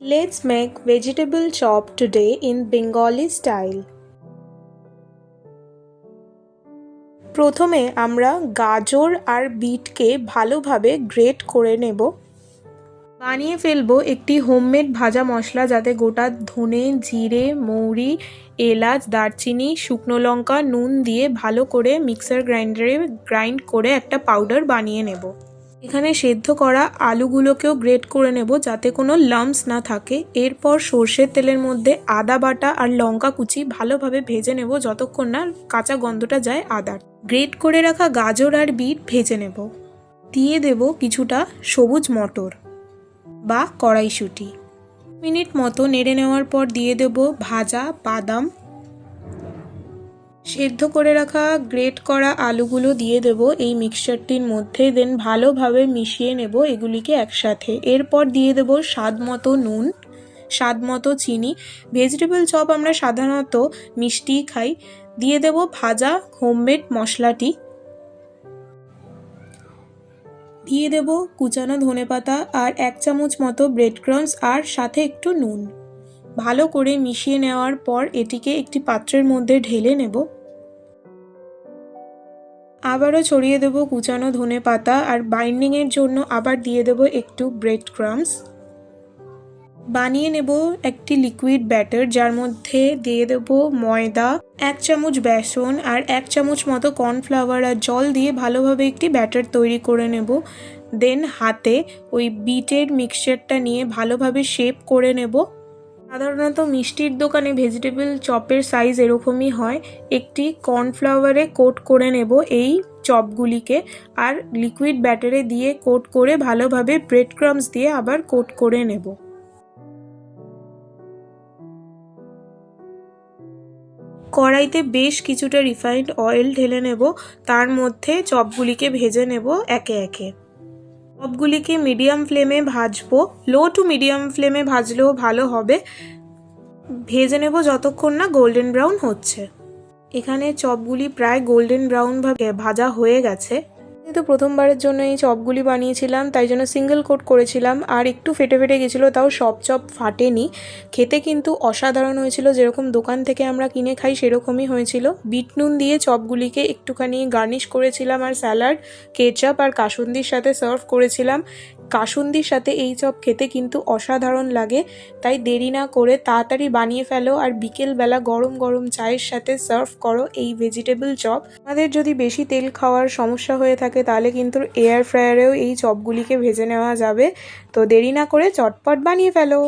Let's make vegetable chop today in Bengali style. প্রথমে আমরা গাজর আর বিটকে ভালোভাবে গ্রেট করে নেব। বানিয়ে ফেলবো একটি হোমমেড ভাজা মশলা, যাতে গোটা ধনে, জিরে, মৌরি, এলাচ, দারচিনি, শুকনো লঙ্কা, নুন দিয়ে ভালো করে মিক্সার গ্রাইন্ডারে গ্রাইন্ড করে একটা পাউডার বানিয়ে নেব। এখানে সেদ্ধ করা আলুগুলোকেও গ্রেট করে নেব, যাতে কোনো লাম্পস না থাকে। এরপর সর্ষের তেলের মধ্যে আদা বাটা আর লঙ্কা কুচি ভালোভাবে ভেজে নেব, যতক্ষণ না কাঁচা গন্ধটা যায় আদার। গ্রেট করে রাখা গাজর আর বিট ভেজে নেব। দিয়ে দেব কিছুটা সবুজ মটর বা কড়াইশুঁটি। মিনিট মতো নেড়ে নেওয়ার পর দিয়ে দেব ভাজা বাদাম। সেদ্ধ করে রাখা গ্রেট করা আলুগুলো দিয়ে দেব এই মিক্সচারটির মধ্যে, দেন ভালোভাবে মিশিয়ে নেব এগুলিকে একসাথে। এরপর দিয়ে দেব স্বাদ মতো নুন, স্বাদ মতো চিনি। ভেজিটেবল চপ আমরা সাধারণত মিষ্টিই খাই। দিয়ে দেব ভাজা হোমমেড মশলাটি। দিয়ে দেব কুচানো ধনেপাতা আর 1 চামচ মতো ব্রেড ক্রাম্বস আর সাথে একটু নুন। ভালো করে মিশিয়ে নেওয়ার পর এটিকে একটি পাত্রের মধ্যে ঢেলে নেব। আবারও ছড়িয়ে দেব কুচানো ধনেপাতা আর বাইন্ডিংয়ের জন্য আবার দিয়ে দেব একটু ব্রেড ক্রাম্বস। বানিয়ে নেব একটি লিকুইড ব্যাটার, যার মধ্যে দিয়ে দেব ময়দা, 1 চামচ বেসন আর 1 চামচ মতো কর্নফ্লাওয়ার আর জল দিয়ে ভালোভাবে একটি ব্যাটার তৈরি করে নেব। দেন হাতে ওই বিটের মিক্সচারটা নিয়ে ভালোভাবে শেপ করে নেব। সাধারণত মিষ্টির দোকানে ভেজিটেবল চপের সাইজ এরকমই হয়। একটি কর্নফ্লাওয়ারে কোট করে নেব এই চপগুলিকে, আর লিকুইড ব্যাটারে দিয়ে কোট করে ভালোভাবে ব্রেড ক্রাম্বস দিয়ে আবার কোট করে নেব। কড়াইতে বেশ কিছুটা রিফাইন্ড অয়েল ঢেলে নেব, তার মধ্যে চপগুলিকে ভেজে নেব একে একে। চপগুলিকে মিডিয়াম ফ্লেমে ভাজবো, লো টু মিডিয়াম ফ্লেমে ভাজলেও ভালো হবে। ভেজে নেব যতক্ষণ না গোল্ডেন ব্রাউন হচ্ছে। এখানে চপগুলি প্রায় গোল্ডেন ব্রাউন ভাবে ভাজা হয়ে গেছে। যেহেতু প্রথমবারের জন্য এই চপগুলি বানিয়েছিলাম, তাই জন্য সিঙ্গেল কোট করেছিলাম আর একটু ফেটে ফেটে গেছিলো, তাও সব চপ ফাটেনি। খেতে কিন্তু অসাধারণ হয়েছিল, যেরকম দোকান থেকে আমরা কিনে খাই সেরকমই হয়েছিল। বিট নুন দিয়ে চপগুলিকে একটুখানি গার্নিশ করেছিলাম আর স্যালাড, কেচাপ আর কাসুন্দির সাথে সার্ভ করেছিলাম। কাসুন্দির সাথে এই চপ খেতে কিন্তু অসাধারণ লাগে। তাই দেরি না করে তাড়াতাড়ি বানিয়ে ফেলো আর বিকেলবেলা গরম গরম চায়ের সাথে সার্ভ করো এই ভেজিটেবল চপ। আমাদের যদি বেশি তেল খাওয়ার সমস্যা হয়ে থাকে, তাহলে কিন্তু এয়ার ফ্রায়ারেও এই চপগুলিকে ভেজে নেওয়া যাবে। তো দেরি না করে চটপট বানিয়ে ফেলো।